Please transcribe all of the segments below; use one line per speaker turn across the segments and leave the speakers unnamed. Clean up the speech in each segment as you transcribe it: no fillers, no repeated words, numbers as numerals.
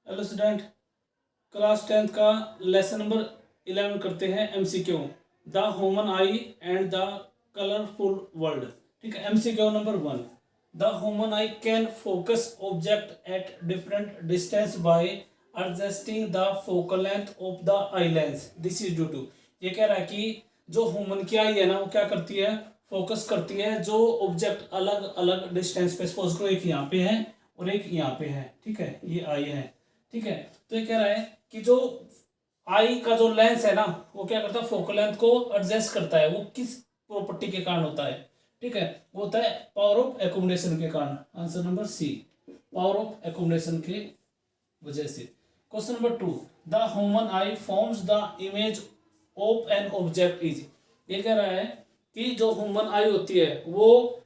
Hello student, class 10th का lesson number 11 करते हैं MCQ. The human eye and the colourful world. ठीक है, MCQ number 1। The human eye can focus object at different distance by adjusting the focal length of the eye lens. This is due to, ये कह रहा है कि जो human की आई है ना, वो क्या करती है, फोकस करती है जो ऑब्जेक्ट अलग अलग डिस्टेंस पे। सपोज करो एक यहाँ पे है और एक यहाँ पे है। ठीक है, ये आई है। ठीक है, तो ये कह रहा है कि जो आई का जो लेंस है ना, वो क्या करता है, फोकल लेंथ को एडजस्ट करता है। वो किस प्रॉपर्टी के कारण होता है? ठीक है, वो होता है पावर ऑफ एकोमोडेशन के कारण। Answer number C, power of accommodation की वजह से। Question number 2। The human eye forms the image of an object is. ये कह रहा है कि जो ह्यूमन आई होती है वो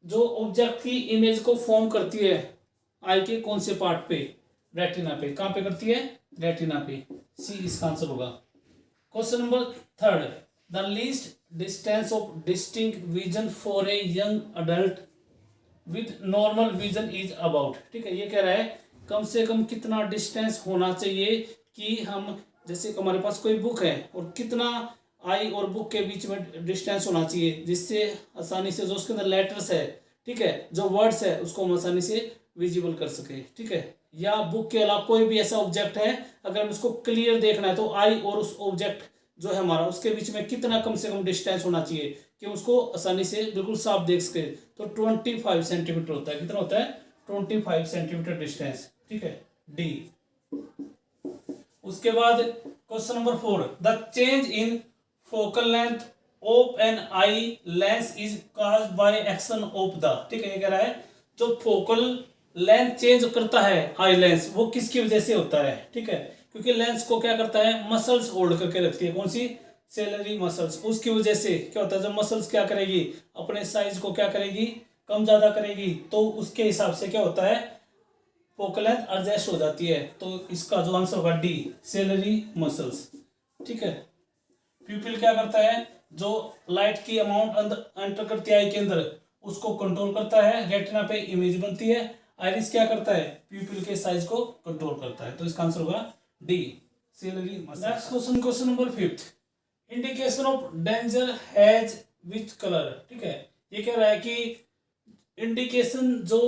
जो ऑब्जेक्ट की इमेज को फॉर्म करती है आई के कौन से पार्ट पे? रेटिना पे। कहां पे करती है? रेटिना पे। सी इसका आंसर होगा। Question number 3। The least distance of distinct vision for a young adult with normal vision is about. ठीक है, ये कह रहा है कम से कम कितना डिस्टेंस होना चाहिए कि हम, जैसे हमारे पास कोई बुक है और कितना आई और बुक के बीच में डिस्टेंस होना चाहिए जिससे आसानी से जो उसके अंदर लेटर्स है, ठीक है, जो वर्ड्स है, उसको हम आसानी से विजिबल कर सके। ठीक है, या बुक के अलावा कोई भी ऐसा ऑब्जेक्ट है, अगर हम उसको क्लियर देखना है तो आई और उस ऑब्जेक्ट जो है हमारा, उसके बीच में कितना कम से कम डिस्टेंस होना चाहिए कि उसको आसानी से बिल्कुल साफ देख सके। तो 25 सेंटीमीटर होता है। कितना होता है? 25 सेंटीमीटर डिस्टेंस। ठीक है, डी। उसके बाद question number 4। The change in focal length of an eye lens is caused by action of the. ठीक है, ये कह रहा है जो फोकल लेंथ चेंज करता है आई लेंस, वो किसकी वजह से होता है? ठीक है, क्योंकि लेंस को क्या करता है, मसल्स होल्ड करके रखती है। कौन सी? Salary muscles. उसकी वजह से क्या होता है, जब मसल्स क्या करेगी, अपने साइज को क्या करेगी, कम ज्यादा करेगी, तो उसके हिसाब से क्या होता है, फोकल लेंथ एडजस्ट हो जाती है। तो इसका जो आंसर होगा डी, सेलरी मसल्स। ठीक है, प्यूपिल क्या करता है, जो लाइट की अमाउंट अंदर एंटर करती है आई के अंदर, उसको कंट्रोल करता है। रेटिना पे इमेज बनती है। आइरिस क्या करता है, प्यूपिल के साइज को कंट्रोल करता है। तो इसका आंसर होगा D, salary muscles. Next question, question number 5। Indication of danger has which colour. ठीक है, ये कह रहा है कि इंडिकेशन जो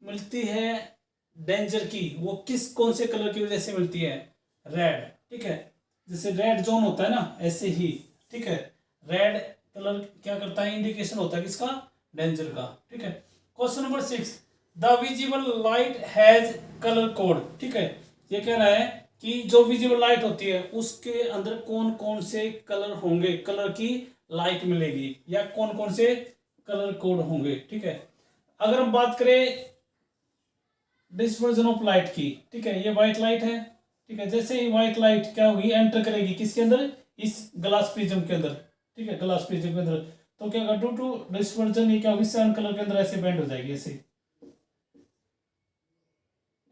मिलती है डेंजर की, वो किस कौन से कलर की वजह से मिलती है? रेड। ठीक है, जैसे रेड जोन होता है ना, ऐसे ही। ठीक है, रेड कलर क्या करता है, इंडिकेशन होता है किसका? डेंजर का। ठीक है, question number 6। The visible light has colour code. ठीक है, ये कह रहा है कि जो विजिबल लाइट होती है उसके अंदर कौन कौन से कलर होंगे, कलर की लाइट मिलेगी, या कौन कौन से कलर कोड होंगे। ठीक है, अगर हम बात करें डिस्पर्जन ऑफ लाइट की, ठीक है, ये व्हाइट लाइट है। ठीक है, जैसे ही व्हाइट लाइट क्या होगी, एंटर करेगी किसके अंदर, इस ग्लास प्रिज्म के अंदर। ठीक है, ग्लास प्रिज्म के अंदर, तो क्या होगा, ड्यू टू डिस्पर्जन ये क्या होगी, सेवन कलर के अंदर ऐसे बेंड हो जाएगी, ऐसे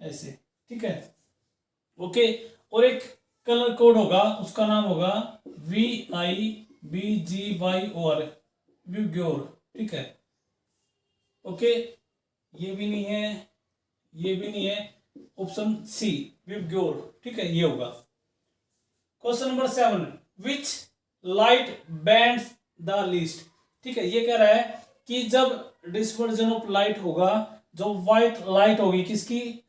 ऐसे। ठीक है, ओके। और एक कलर कोड होगा, उसका नाम होगा VIBGYOR, विग्योर। ठीक है, ओके, ये भी नहीं है, ये भी नहीं है, ऑप्शन सी विग्योर। ठीक है, ये होगा। Question number 7। Which light bands the least. ठीक है, ये कह रहा है कि जब डिस्पर्जन ऑफ लाइट होगा, जो व्हाइट लाइट होगी किसकी,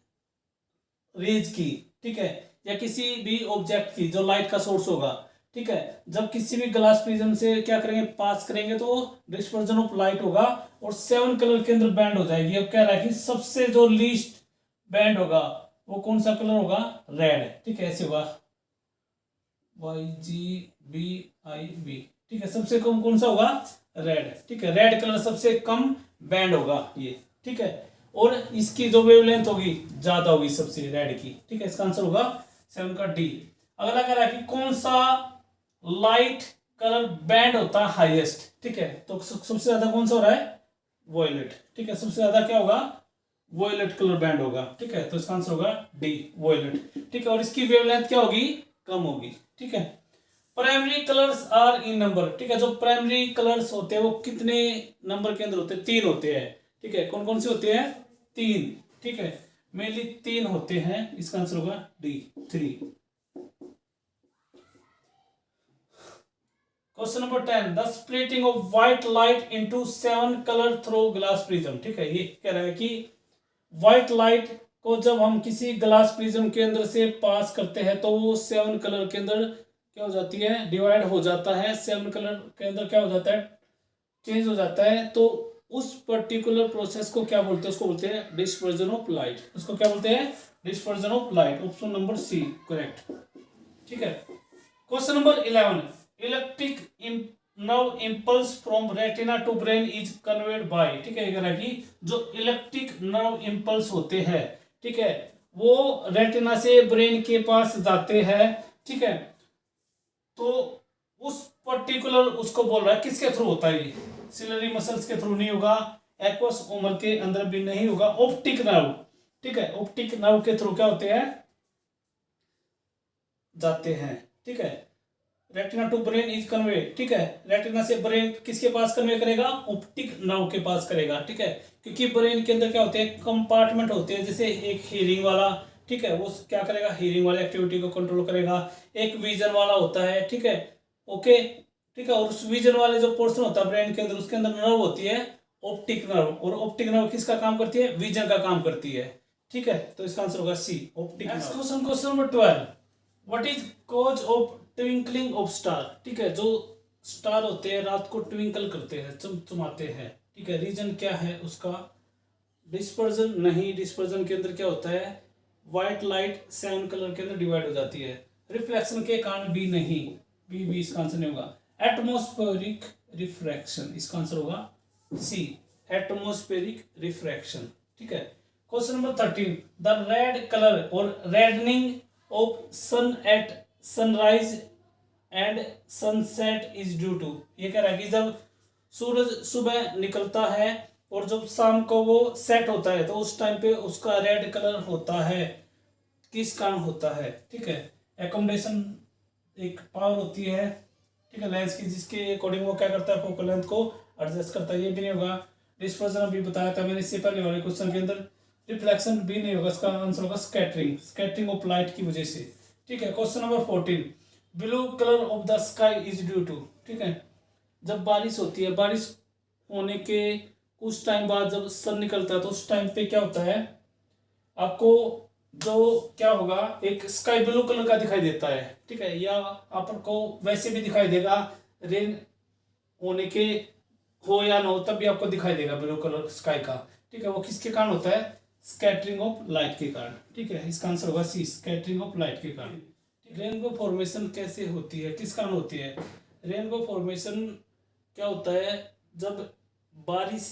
रेज की, ठीक है, या किसी भी ऑब्जेक्ट की जो लाइट का सोर्स होगा। ठीक है, जब किसी भी ग्लास प्रिज्म से क्या करेंगे, पास करेंगे, तो डिस्पर्जन ऑफ लाइट होगा और 7 कलर के अंदर बैंड हो जाएगी। अब कह रहा है कि सबसे जो लीस्ट बैंड होगा वो कौन सा कलर होगा? रेड। ठीक है, ऐसे होगा YGBIB। ठीक है, सबसे कम कौन सा होगा? रेड। ठीक है, रेड कलर सबसे कम बैंड होगा ये। ठीक है, और इसकी जो वेवलेंथ होगी ज्यादा होगी सबसे, रेड की। ठीक है, इसका आंसर होगा 7 का डी। अगला कह रहा है कि कौन सा लाइट कलर बैंड होता है हाईएस्ट। ठीक है, तो सबसे ज्यादा कौन सा हो रहा है? वॉयलेट। ठीक है, सबसे ज्यादा क्या होगा? वॉयलेट कलर बैंड होगा। ठीक है, तो इसका आंसर होगा डी, वॉयलेट। ठीक है, और इसकी वेवलेंथ क्या होगी? कम होगी। ठीक है, primary colours are in number. ठीक है, जो प्राइमरी कलर्स होते हैं वो कितने नंबर के अंदर होते हैं? 3 होते हैं। ठीक है, कौन कौन से होते हैं? 3। ठीक है, मेनली 3 होते हैं, इसका आंसर होगा D 3। Question number 10, the splitting of white light into 7 colour through glass prism. ठीक है, ये कह रहा है कि व्हाइट लाइट को जब हम किसी ग्लास प्रिज्म के अंदर से पास करते हैं तो वो 7 कलर के अंदर क्या हो जाती है, डिवाइड हो जाता है। 7 कलर के अंदर क्या हो जाता है, चेंज हो जाता है। तो उस पर्टिकुलर प्रोसेस को क्या बोलते हैं, उसको बोलते हैं डिस्पर्जन ऑफ लाइट। उसको क्या बोलते हैं, dispersion of light. Option number C correct. ठीक है, question number 11, electric nerve impulse from retina to brain is conveyed by. ठीक है, ये कि जो इलेक्ट्रिक नर्व इम्पल्स होते हैं, ठीक है, वो रेटिना से ब्रेन के पास जाते हैं। ठीक है, तो उस पर्टिकुलर उसको बोल रहा है किसके थ्रू होता है, सिलरी मसल्स के थ्रू नहीं होगा, एक्वस ओमर के अंदर भी नहीं होगा, ऑप्टिक नर्व। ठीक है, ऑप्टिक नर्व के थ्रू क्या होते हैं, जाते हैं। ठीक है, retina to brain is convey. ठीक है, रेटिना से ब्रेन किसके पास कन्वे करेगा, ऑप्टिक नर्व के पास करेगा। ठीक है, क्योंकि ब्रेन के अंदर क्या होते हैं, कंपार्टमेंट होते हैं। जैसे एक हीयरिंग वाला, ठीक है, वो क्या करेगा, हीयरिंग वाले एक्टिविटी को कंट्रोल करेगा। एक विजन वाला होता है। ठीक है, ओके, ठीक है, और उस विजन वाले जो पोर्शन होता है ब्रेन के अंदर, उसके अंदर नर्व होती है ऑप्टिक नर्व। और ऑप्टिक नर्व किसका काम करती है, विजन का काम करती है। ठीक है, तो इसका आंसर होगा C, optic nerve. Question number 12, what is cause of twinkling of star. ठीक है, जो स्टार होते हैं रात को ट्विंकल करते हैं, चमचमाते हैं। ठीक है, रीजन क्या है उसका, डिस्पर्जन नहीं, डिस्पर्जन के अंदर क्या होता है, व्हाइट लाइट 7 कलर के अंदर डिवाइड हो जाती है। रिफ्लेक्शन के कारण भी नहीं, बी इसका आंसर नहीं होगा। एटमॉस्फेरिक रिफ्रैक्शन, इसका आंसर होगा सी, एटमॉस्फेरिक रिफ्रैक्शन। ठीक है, question number 13, the red colour और reddening of sun at sunrise and sunset is due to. ये कह रहा है कि जब सूरज सुबह निकलता है और जब शाम को वो सेट होता है तो उस टाइम पे उसका रेड कलर होता है, किस कारण होता है। ठीक है, एकोमोडेशन एक पावर होती है, ठीक है, लेंस की, जिसके अकॉर्डिंग वो क्या करता है, फोकल लेंथ को एडजस्ट करता है। ये भी नहीं होगा। डिस्पर्जन अभी बताया था मैंने इससे पहले वाले क्वेश्चन के अंदर। रिफ्लेक्शन भी नहीं होगा, इसका आंसर होगा स्कैटरिंग, स्कैटरिंग ऑफ लाइट की वजह से। ठीक है, question number 14, blue colour of the sky is due to. ठीक है, जब बारिश होती है, बारिश होने के कुछ टाइम बाद जब सन निकलता है तो उस टाइम पे क्या होता है, आपको जो क्या होगा, एक स्काई ब्लू कलर का दिखाई देता है। ठीक है, या आपको वैसे भी दिखाई देगा, रेन होने के हो या ना हो तब भी आपको दिखाई देगा ब्लू कलर स्काई का। ठीक है, वो किसके कारण होता है, स्कैटरिंग ऑफ लाइट के कारण। ठीक है, इसका आंसर होगा सी, स्कैटरिंग ऑफ लाइट के कारण। रेनबो फॉर्मेशन कैसे होती है, किस कारण होती है, रेनबो फॉर्मेशन क्या होता है, जब बारिश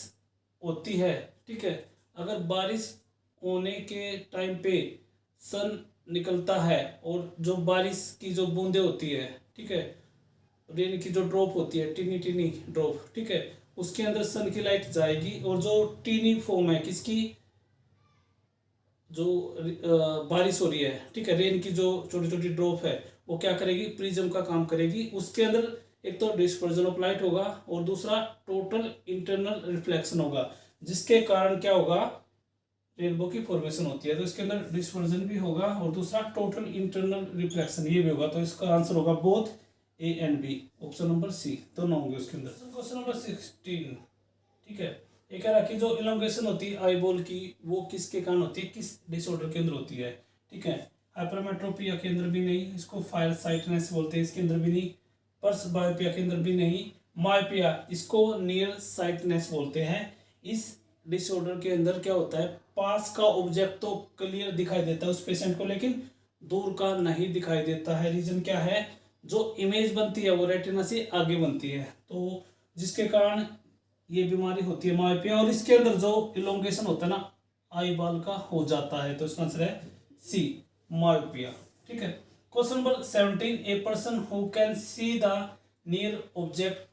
होती है। ठीक है, अगर बारिश होने के टाइम पे सन निकलता है और जो बारिश की जो बूंदे होती है, ठीक है, रेन की जो ड्रॉप होती है, टीनी टीनी ड्रॉप, ठीक है, उसके अंदर सन की लाइट जाएगी और जो टीनी फॉर्म है किसकी, जो बारिश हो रही है, ठीक है, रेन की जो छोटी छोटी ड्रॉप है, वो क्या करेगी, प्रिज्म का काम करेगी। उसके अंदर एक तो डिस्पर्जन ऑफ लाइट होगा और दूसरा टोटल इंटरनल रिफ्लेक्शन होगा, जिसके कारण क्या होगा, रेनबो की फॉर्मेशन होती है। तो इसके अंदर डिस्पर्जन भी होगा और दूसरा टोटल इंटरनल रिफ्लेक्शन ये भी होगा। तो इसका आंसर होगा both A and B, option number C, दोनों होंगे उसके अंदर। क्वेश्चन नंबर 16, ठीक है, ये कह रहा है कि जो इलोंगेशन होती है आई बॉल की, वो किसके कारण होती है, किस डिसऑर्डर के अंदर होती है। ठीक है, हाइपरमेट्रोपिया के अंदर भी नहीं, इसको फायर साइटनेस बोलते हैं, इसके अंदर भी नहीं, पर्स बायोपिया के अंदर भी नहीं, मायोपिया, इसको नियर साइटनेस बोलते हैं। इस डिसऑर्डर के अंदर क्या होता है, पास का ऑब्जेक्ट तो क्लियर दिखाई देता है उस पेशेंट को, लेकिन दूर का नहीं दिखाई देता है। रीजन क्या है, जो इमेज बनती है वो रेटिना से आगे बनती है, तो जिसके कारण ये बीमारी होती है मायोपिया। और इसके अंदर जो इलोंगेशन होता है ना आई बॉल का हो जाता है, तो इसका आंसर है सी, मायोपिया। ठीक है, question number 17, A person who can see the near object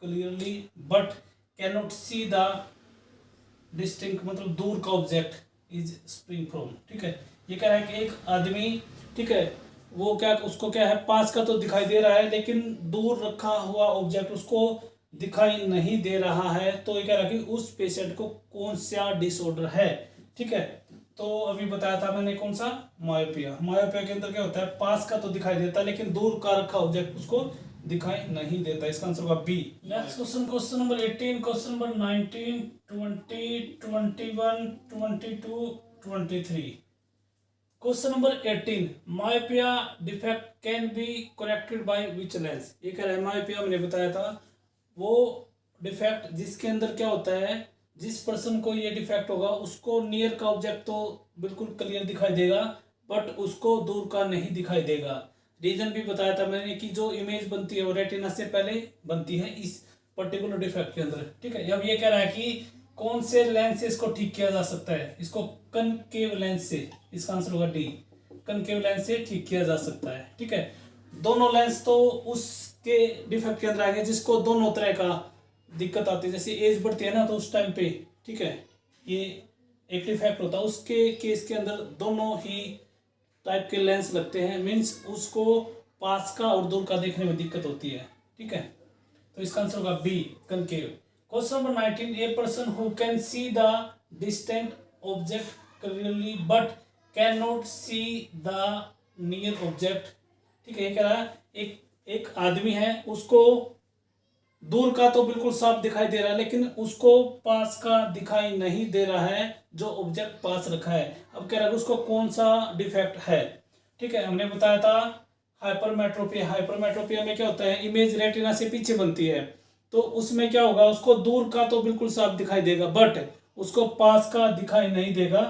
clearly but can not see the distinct, मतलब दूर का ऑब्जेक्ट, इज स्प्रिंग फ्रॉम। ठीक है, ये कह रहा है कि एक आदमी, ठीक है, वो क्या, उसको क्या है, पास का तो दिखाई दे रहा है लेकिन दूर रखा हुआ ऑब्जेक्ट उसको दिखाई नहीं दे रहा है। तो ये कह रहा है कि उस पेशेंट को कौन सा डिसऑर्डर है। ठीक है, तो अभी बताया था मैंने कौन सा, मायोपिया। मायोपिया के अंदर क्या होता है, पास का तो दिखाई देता है लेकिन दूर का रखा ऑब्जेक्ट उसको दिखाई नहीं देता। इसका आंसर होगा B. Next question, question number 18, क्वेश्चन नंबर 19, 20, 21, 22, 23। क्वेश्चन number 18, myopia defect can be corrected by which lens. ये कह रहा है मायोपिया, मैंने बताया था वो डिफेक्ट जिसके अंदर क्या होता है, जिस पर्सन को ये डिफेक्ट होगा उसको नियर का ऑब्जेक्ट तो बिल्कुल क्लियर दिखाई देगा बट उसको दूर का नहीं दिखाई देगा। रीजन भी बताया था मैंने कि जो इमेज बनती है वो रेटिना से पहले बनती है इस पर्टिकुलर डिफेक्ट के अंदर। ठीक है, अब ये कह रहा है कि कौन से लेंस से इसको ठीक किया जा सकता है, इसको कनकेव लेंस से। इसका आंसर होगा डी, कनकेव लेंस से ठीक किया जा सकता है। ठीक है, दोनों लेंस तो उसके डिफेक्ट के अंदर आएंगे जिसको दोनों तरह का दिक्कत आती है, जैसे एज बढ़ती है ना तो उस टाइम पे, ठीक है, ये एक डिफेक्ट होता है, उसके केस के अंदर दोनों ही टाइप के लेंस लगते हैं, मीन्स उसको पास का और दूर का देखने में दिक्कत होती है। ठीक है, तो इसका आंसर होगा B, concave. Question number 19, a person who can see the distant object clearly but can not see the near object. ठीक है, ये कह रहा है एक आदमी है, उसको दूर का तो बिल्कुल साफ दिखाई दे रहा है लेकिन उसको पास का दिखाई नहीं दे रहा है जो ऑब्जेक्ट पास रखा है। अब कह रहा है उसको कौन सा डिफेक्ट है। ठीक है, हमने बताया था हाइपरमेट्रोपिया। हाइपरमेट्रोपिया में क्या होता है, इमेज रेटिना से पीछे बनती है, तो उसमें क्या होगा, उसको दूर का तो बिल्कुल साफ दिखाई देगा बट उसको पास का दिखाई नहीं देगा,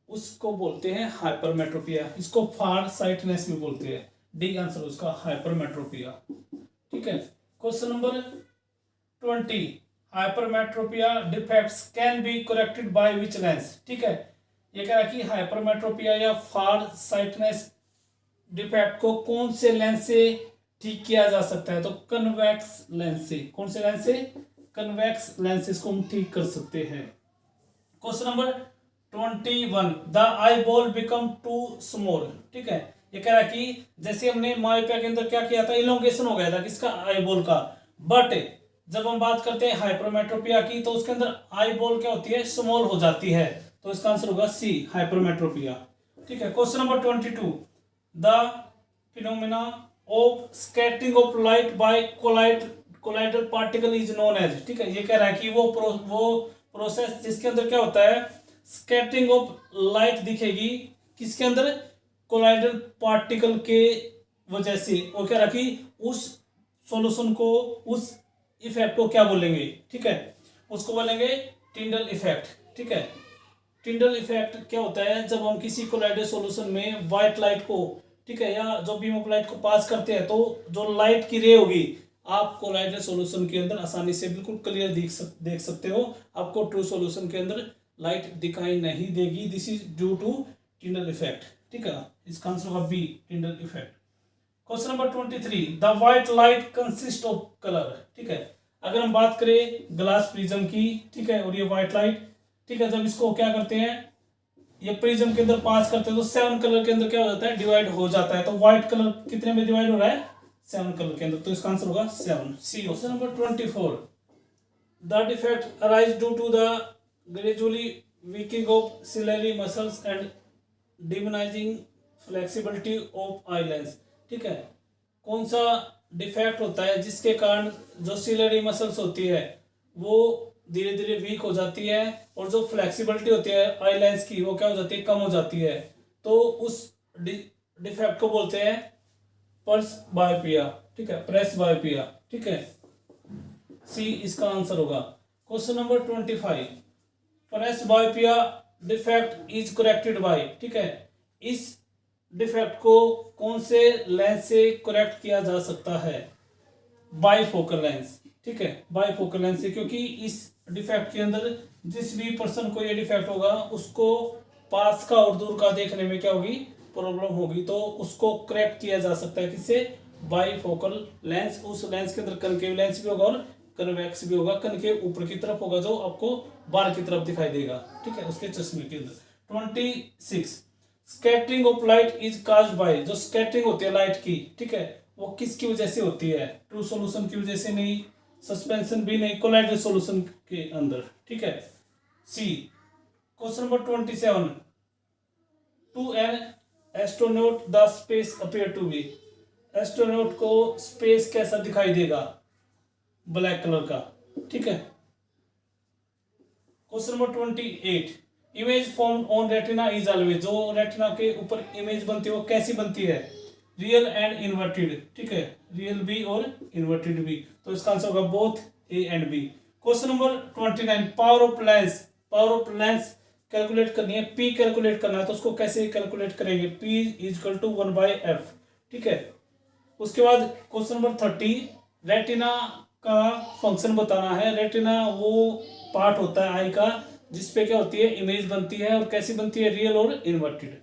उसको बोलते हैं हाइपरमेट्रोपिया। इसको फार साइटनेस भी बोलते हैं। डी आंसर उसका हाइपरमेट्रोपिया। ठीक है, question number 20, hypermetropia defects can be corrected by which lens. ठीक है, ये कह रहा है कि हाइपरमेट्रोपिया या फार साइटनेस डिफेक्ट को कौन से लेंस से ठीक किया जा सकता है, तो कन्वेक्स लेंस से। कौन से लेंस से, कन्वेक्स लेंसेज को हम ठीक कर सकते हैं। Question number 21, the eyeball become too small. ठीक है, ये कह रहा है कि जैसे हमने मायोपिया के अंदर क्या किया था, इलोंगेशन हो गया था किसका, आई बॉल का, बट जब हम बात करते हैं हाइपरमेट्रोपिया की तो उसके अंदर आई बॉल क्या होती है, स्मॉल हो जाती है, तो इसका आंसर होगा सी, हाइपरमेट्रोपिया। ठीक है, question number 22, the phenomena of scattering of light by colloidal particle is known as. ठीक है, ये कह रहा है कि वो प्रोसेस जिसके अंदर क्या होता है, स्कैटरिंग ऑफ लाइट दिखेगी किसके अंदर, कोलाइडल पार्टिकल के वजह से। वो कह रहा है कि उस सॉल्यूशन को, उस इफेक्ट को क्या बोलेंगे। ठीक है, उसको बोलेंगे टिंडल इफेक्ट। ठीक है, टिंडल इफेक्ट क्या होता है, जब हम किसी कोलाइडल सॉल्यूशन में व्हाइट लाइट को, ठीक है, या जो बीम ऑफ लाइट को पास करते हैं तो जो लाइट की रे होगी आप कोलाइडल सॉल्यूशन के अंदर आसानी से बिल्कुल क्लियर देख सकते हो, आपको ट्रू सॉल्यूशन के अंदर लाइट दिखाई नहीं देगी। This is due to Tyndall effect. ठीक है, इसका आंसर होगा B, Tyndall effect. Question number 23, the white light consist of colour. ठीक है, अगर हम बात करें ग्लास प्रिज्म की, ठीक है, और ये व्हाइट लाइट, ठीक है, जब इसको क्या करते हैं, ये प्रिज्म के अंदर पास करते हैं तो 7 कलर के अंदर क्या हो जाता है, डिवाइड हो जाता है। तो व्हाइट कलर कितने में डिवाइड हो रहा है, 7 कलर के अंदर, तो इसका आंसर होगा 7, C. Question number 24, the defect arise due to the gradually weakening of ciliary muscles and diminishing flexibility of eye lens. ठीक है, कौन सा डिफेक्ट होता है जिसके कारण जो सिलरी मसल्स होती है वो धीरे धीरे वीक हो जाती है और जो फ्लेक्सिबिलिटी होती है आई लेंस की वो क्या हो जाती है, कम हो जाती है, तो उस डिफेक्ट को बोलते हैं पर्स बायोपिया। ठीक है, प्रेस बायोपिया। ठीक है, सी इसका आंसर होगा। Question number 25, presbyopia defect is corrected by. ठीक है, इस डिफेक्ट को कौन से लेंस से करेक्ट किया जा सकता है, बाइफोकल लेंस। ठीक है, बाइफोकल लेंस से, क्योंकि इस डिफेक्ट के अंदर जिस भी पर्सन को ये डिफेक्ट होगा उसको पास का और दूर का देखने में क्या होगी, प्रॉब्लम होगी, तो उसको करेक्ट किया जा सकता है किससे, बाइफोकल लेंस। उस लेंस के अंदर कनकेव लेंस भी होगा और कन्वेक्स भी होगा। कनकेव ऊपर की तरफ होगा जो आपको बाहर की तरफ दिखाई देगा। ठीक है, उसके चश्मे के अंदर। 26, scattering of light is caused bye. जो स्कैटरिंग होती है लाइट की, ठीक है, वो किसकी वजह से होती है, ट्रू सॉल्यूशन की वजह से नहीं, सस्पेंशन भी नहीं, कोलाइडल सॉल्यूशन के अंदर। ठीक है, C. Question number 27, to an astronaut the space appear to be. Astronaut को स्पेस कैसा दिखाई देगा, ब्लैक कलर का, ठीक है। Question number 28, image form on retina is always, जो रेटिना के ऊपर इमेज बनती है वो कैसी बनती है, रियल एंड इन्वर्टेड, ठीक है, रियल बी और इन्वर्टेड बी। तो इसका आंसर होगा both A and B. Question number 29, power of lens, power of lens calculate करनी है, पी कैलकुलेट करना है, तो उसको कैसे कैलकुलेट करेंगे, P is equal to 1/f, ठीक है। उसके बाद क्वेश्चन नंबर 30, रेटिना का फंक्शन बताना है। रेटिना वो पार्ट होता है आई का जिसपे क्या होती है, इमेज बनती है, और कैसी बनती है, रियल और इन्वर्टेड।